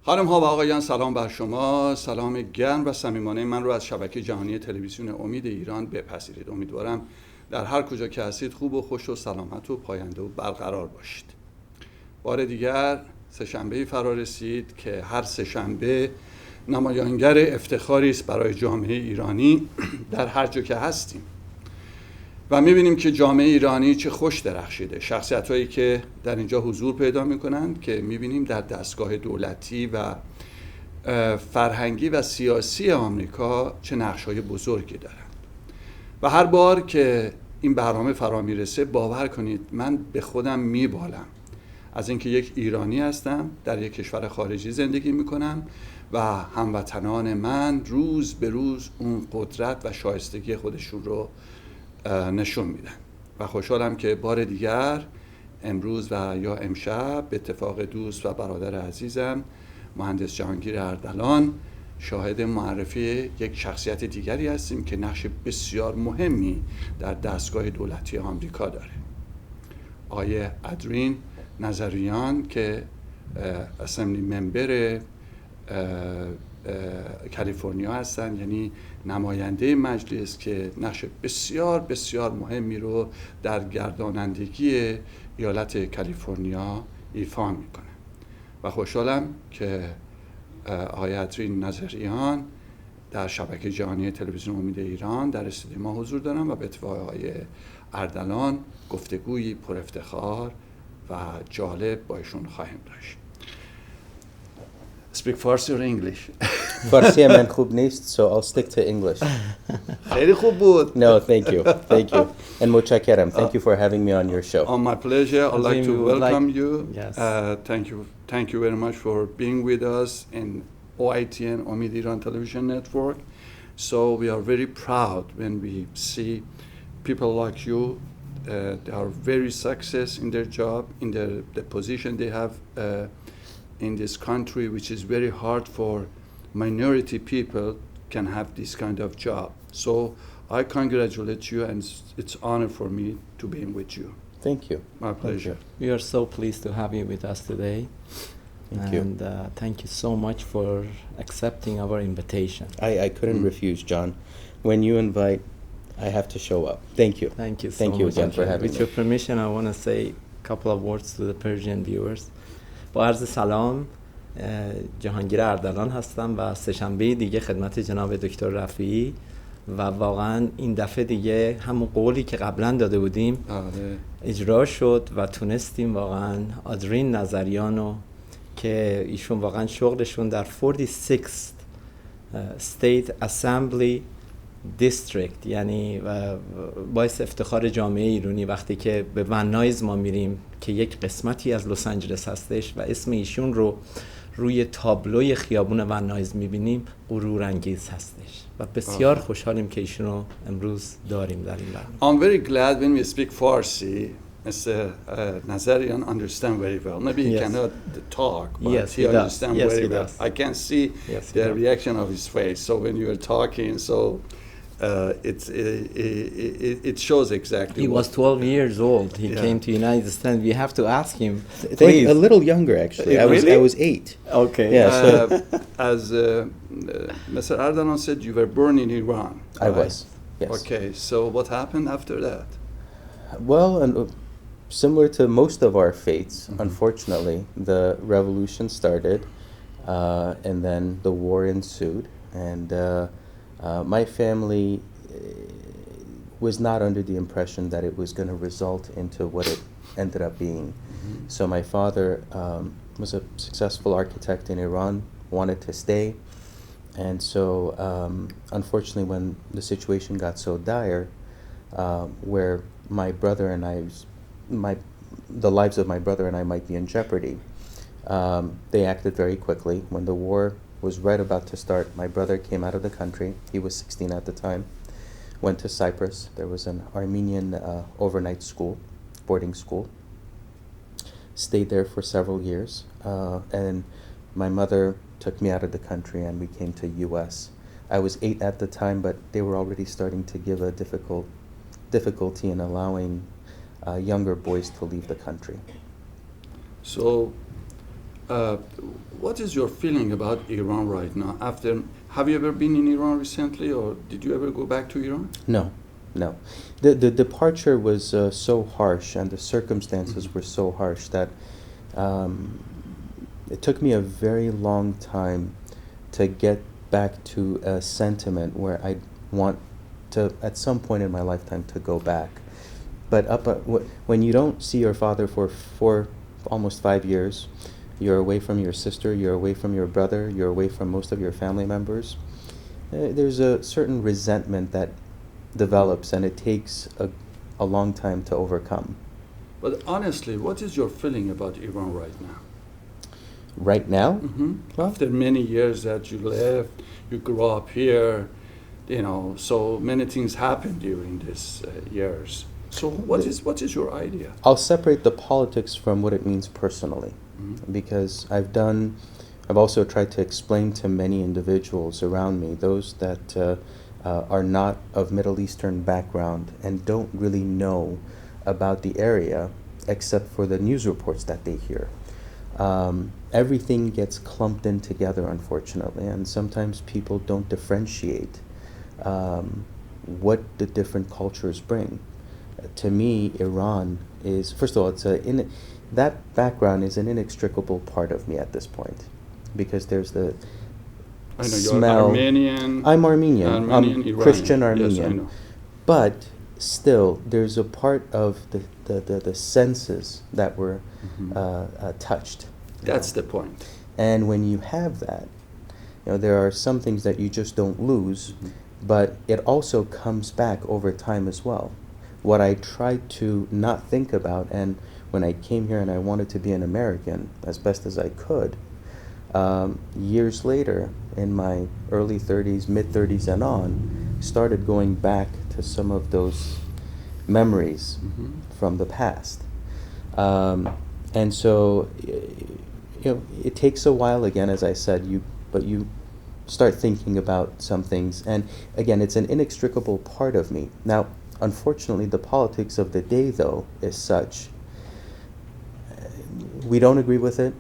خانم ها و آقایان، سلام بر شما. سلام گرم و صمیمانه من رو از شبکه جهانی تلویزیون امید ایران بپذیرید. امیدوارم در هر کجا که هستید خوب و خوش و سلامت و پاینده و برقرار باشید. بار دیگر سه‌شنبه‌ای فرا رسید که هر سه‌شنبه نمایانگر افتخاری است برای جامعه ایرانی در هر جا که هستیم و می‌بینیم که جامعه ایرانی چه خوش درخشیده. شخصیت‌هایی که در اینجا حضور پیدا می‌کنند که می‌بینیم در دستگاه دولتی و فرهنگی و سیاسی آمریکا چه نقش‌های بزرگی دارند. و هر بار که این برنامه فرا میرسه باور کنید من به خودم میبالم از اینکه یک ایرانی هستم، در یک کشور خارجی زندگی میکنم و هموطنان من روز به روز اون قدرت و شایستگی خودشون رو نشون میدن و خوشحالم که بار دیگر امروز و یا امشب به اتفاق دوست و برادر عزیزم مهندس جهانگیر اردلان شاهد معرفی یک شخصیت دیگری هستیم که نقش بسیار مهمی در دستگاه دولتی آمریکا داره. آقای ادرین نظریان که اسمبلی ممبر کالیفرنیا هستن، یعنی نماینده مجلس که نقش بسیار بسیار مهمی رو در گردانندگی ایالت کالیفرنیا ایفا میکنه و خوشحالم که آقای ادرین نظریان در شبکه جهانی تلویزیون امید ایران در استودیو ما حضور دارن و به اتفاق آقای اردلان گفتگویی پر افتخار و جالب با ایشون خواهیم داشت. Speak Farsi or English? فارسی من خوب نیست, so I'll stick to English. خیلی خوب بود. No, thank you. And متشکرم. Thank you for having me on your show. My pleasure. I'd like to welcome you. Yes. Thank you very much for being with us in OITN, Omid Iran Television Network. So we are very proud when we see people like you. They are very success in their job, in the position they have in this country, which is very hard for minority people can have this kind of job. So I congratulate you, and it's honor for me to be with you. Thank you. My pleasure. We are so pleased to have you with us today. Thank you. And thank you so much for accepting our invitation. I couldn't refuse, John. When you invite, I have to show up. Thank you. Thank you so Thank you much. again for having With me. your permission, I want to say a couple of words to the Persian viewers. با عرض سلام، جهانگیر اردلان هستم و سه‌شنبه دیگه خدمت جناب دکتر رفیعی و واقعا این دفعه دیگه همون قولی که قبلا داده بودیم اجرا شد و تونستیم واقعا ادرین نظریانو که ایشون واقعا شغلشون در 46th State Assembly District، یعنی باعث افتخار جامعه ایرانی وقتی که به ونایز ما میریم که یک قسمتی از لس آنجلس هستش و اسم ایشون رو روی تابلوی خیابون ونایز میبینیم غرور انگیز هستش و بسیار خوشحالیم که ایشون رو امروز داریم در این برنامه. I'm very glad when we speak Farsi, Mr. Nazarian understand very well. Maybe he cannot talk, but Yes, he he does. understands Yes, very he well. does. I can see Yes, he the does. reaction of his face. So when you are talking, so it shows exactly. He was 12 years old. He came to United States. We have to ask him. Please. A little younger, actually. Really? I was 8. Okay. Yeah. As Mr. Ardalan said, you were born in Iran. I right? was, yes. Okay, so what happened after that? Well, and similar to most of our fates, unfortunately, the revolution started, and then the war ensued, and my family was not under the impression that it was going to result into what it ended up being. So my father was a successful architect in Iran, wanted to stay, and so unfortunately when the situation got so dire, where my brother and the lives of my brother and I might be in jeopardy, they acted very quickly. When the war was right about to start, my brother came out of the country. He was 16 at the time. Went to Cyprus. There was an Armenian overnight school, boarding school. Stayed there for several years. And my mother took me out of the country and we came to U.S. I was 8 at the time, but they were already starting to give a difficulty in allowing younger boys to leave the country. So Uh, what is your feeling about Iran right now? Have you ever been in Iran recently, or did you ever go back to Iran? No, no. The departure was so harsh, and the circumstances were so harsh that it took me a very long time to get back to a sentiment where I want to, at some point in my lifetime, to go back. But when you don't see your father for almost 5 years, you're away from your sister, you're away from your brother, you're away from most of your family members, there's a certain resentment that develops, and it takes a long time to overcome. But honestly, what is your feeling about Iran right now? Right now? Well, After many years that you left, you grew up here, so many things happened during these years. So what is your idea? I'll separate the politics from what it means personally, because I've also tried to explain to many individuals around me, those that are not of Middle Eastern background and don't really know about the area except for the news reports that they hear. Everything gets clumped in together, unfortunately, and sometimes people don't differentiate what the different cultures bring. To me, Iran is, first of all, that background is an inextricable part of me at this point, because there's the I know smell. you're Armenian. I'm Armenian. I'm Iranian. Christian Yes, Armenian. I know. But still, there's a part of the senses that were touched. That's the point. And when you have that, there are some things that you just don't lose, but it also comes back over time as well. What I tried to not think about, and when I came here and I wanted to be an American as best as I could, years later, in my early 30s, mid 30s and on, started going back to some of those memories from the past. And so, it takes a while again, as I said, but you start thinking about some things. And again, it's an inextricable part of me. Now, unfortunately, the politics of the day, though, is such. We don't agree with it.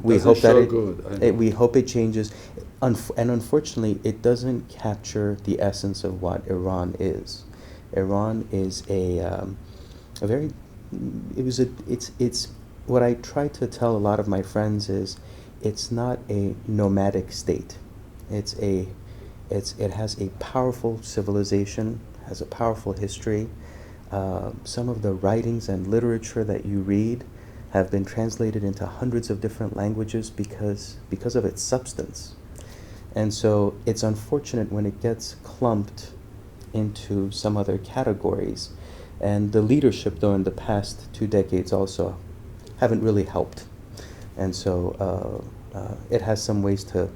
We hope that we hope it changes. And unfortunately, it doesn't capture the essence of what Iran is. Iran is it's what I try to tell a lot of my friends is, it's not a nomadic state. It has a powerful civilization, has a powerful history. Some of the writings and literature that you read have been translated into hundreds of different languages because of its substance. And so it's unfortunate when it gets clumped into some other categories. And the leadership, though, in the past 2 decades also haven't really helped. And so it has some ways to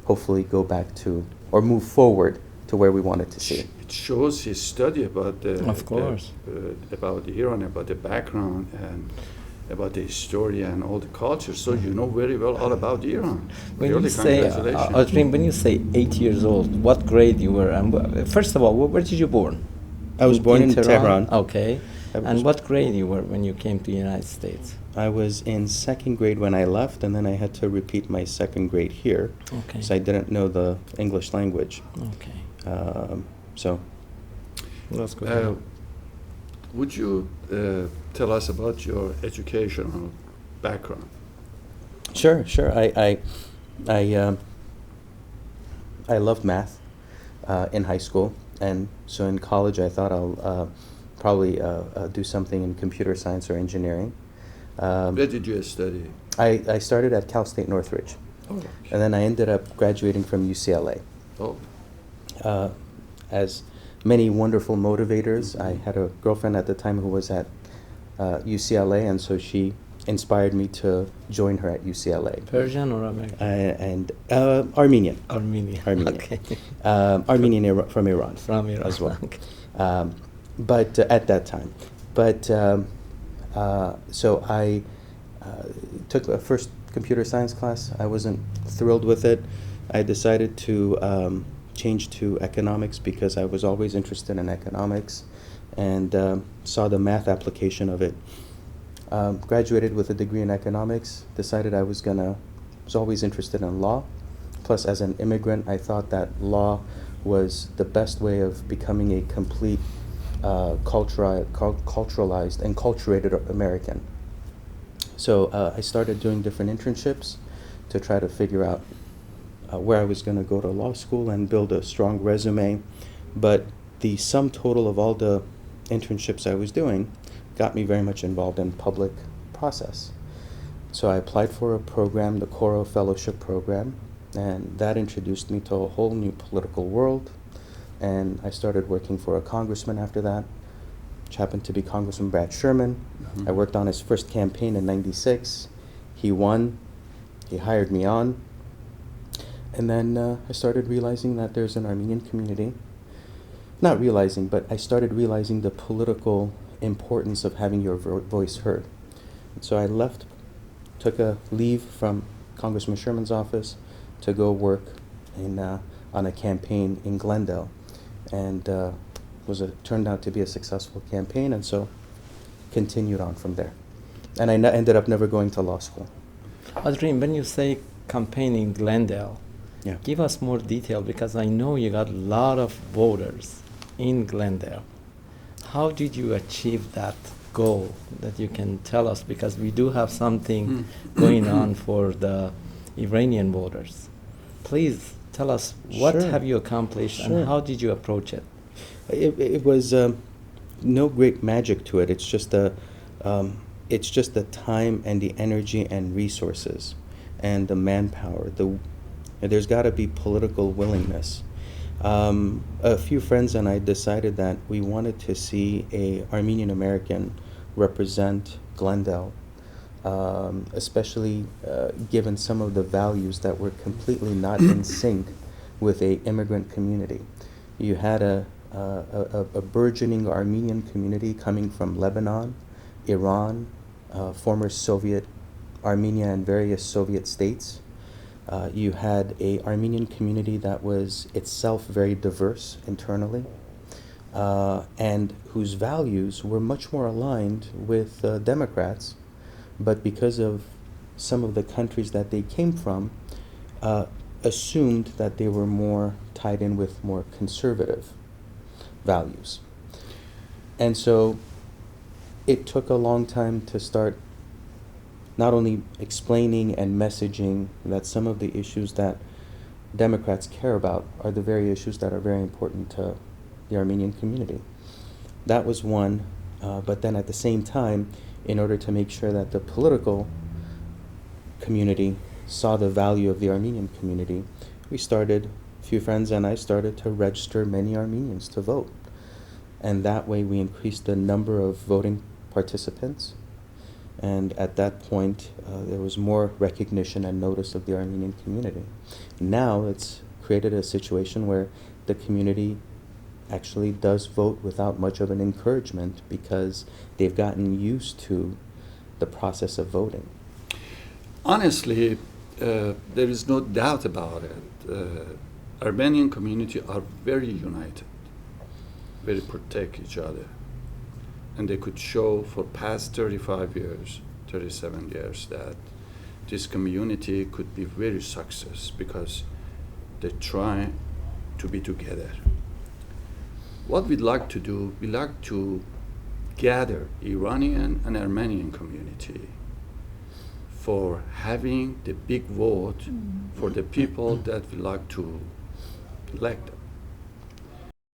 hopefully go back to, or move forward to where we want it to see. It shows his study about Of course. about Iran, about the background, and about the history and all the culture. So you know very well all about Iran. When Really, you say, congratulations. Azrin, when you say 8 years old, what grade you were? And first of all, where did you born? I was born in Tehran. Okay. And what grade you were when you came to the United States? I was in 2nd grade when I left, and then I had to repeat my 2nd grade here. Okay. So I didn't know the English language. Okay. So That's good. Would you tell us about your educational background? Sure. I loved math in high school, and so in college I thought I'll probably do something in computer science or engineering. Where did you study? I started at Cal State Northridge, and then I ended up graduating from UCLA. Oh, As many wonderful motivators, I had a girlfriend at the time who was at UCLA, and so she inspired me to join her at UCLA. Persian or American? And Armenian. Armenian. Armenian. Okay. Armenian from Iran. From Iran as well. Okay. But at that time. But so I took a first computer science class. I wasn't thrilled with it. I decided to change to economics because I was always interested in economics, and saw the math application of it. Graduated with a degree in economics, decided I was going to was always interested in law. Plus, as an immigrant, I thought that law was the best way of becoming a complete culturalized and culturated American. So I started doing different internships to try to figure out where I was going to go to law school and build a strong resume. But the sum total of all the internships I was doing got me very much involved in public process. So I applied for a program, the Coro Fellowship Program, and that introduced me to a whole new political world. And I started working for a congressman after that, which happened to be Congressman Brad Sherman. I worked on his first campaign in '96. He won. He hired me on. And then I started realizing that there's an Armenian community. Not realizing, but I started realizing the political importance of having your voice heard. And so I left, took a leave from Congressman Sherman's office to go work on a campaign in Glendale. And turned out to be a successful campaign, and so continued on from there. And I ended up never going to law school. Adrian, when you say campaign in Glendale, Yeah. give us more detail, because I know you got a lot of voters in Glendale. How did you achieve that goal that you can tell us? Because we do have something going on for the Iranian voters. Please tell us, what Sure. have you accomplished Sure. and how did you approach it? It was no great magic to it. It's just the time and the energy and resources and the manpower. There's got to be political willingness. A few friends and I decided that we wanted to see a Armenian American represent Glendale, especially given some of the values that were completely not in sync with a immigrant community. You had a burgeoning Armenian community coming from Lebanon, Iran, former Soviet Armenia and various Soviet states. You had a Armenian community that was itself very diverse internally, and whose values were much more aligned with Democrats, but because of some of the countries that they came from, assumed that they were more tied in with more conservative values. And so it took a long time to start not only explaining and messaging that some of the issues that Democrats care about are the very issues that are very important to the Armenian community. That was one, but then at the same time, in order to make sure that the political community saw the value of the Armenian community, a few friends and I started to register many Armenians to vote. And that way we increased the number of voting participants. And at that point, there was more recognition and notice of the Armenian community. Now it's created a situation where the community actually does vote without much of an encouragement because they've gotten used to the process of voting. Honestly, there is no doubt about it. Armenian community are very united, very protect each other. And they could show for past 35 years, 37 years, that this community could be very success because they try to be together. What we'd like to do, we like to gather Iranian and Armenian community for having the big vote for the people that we like to elect them.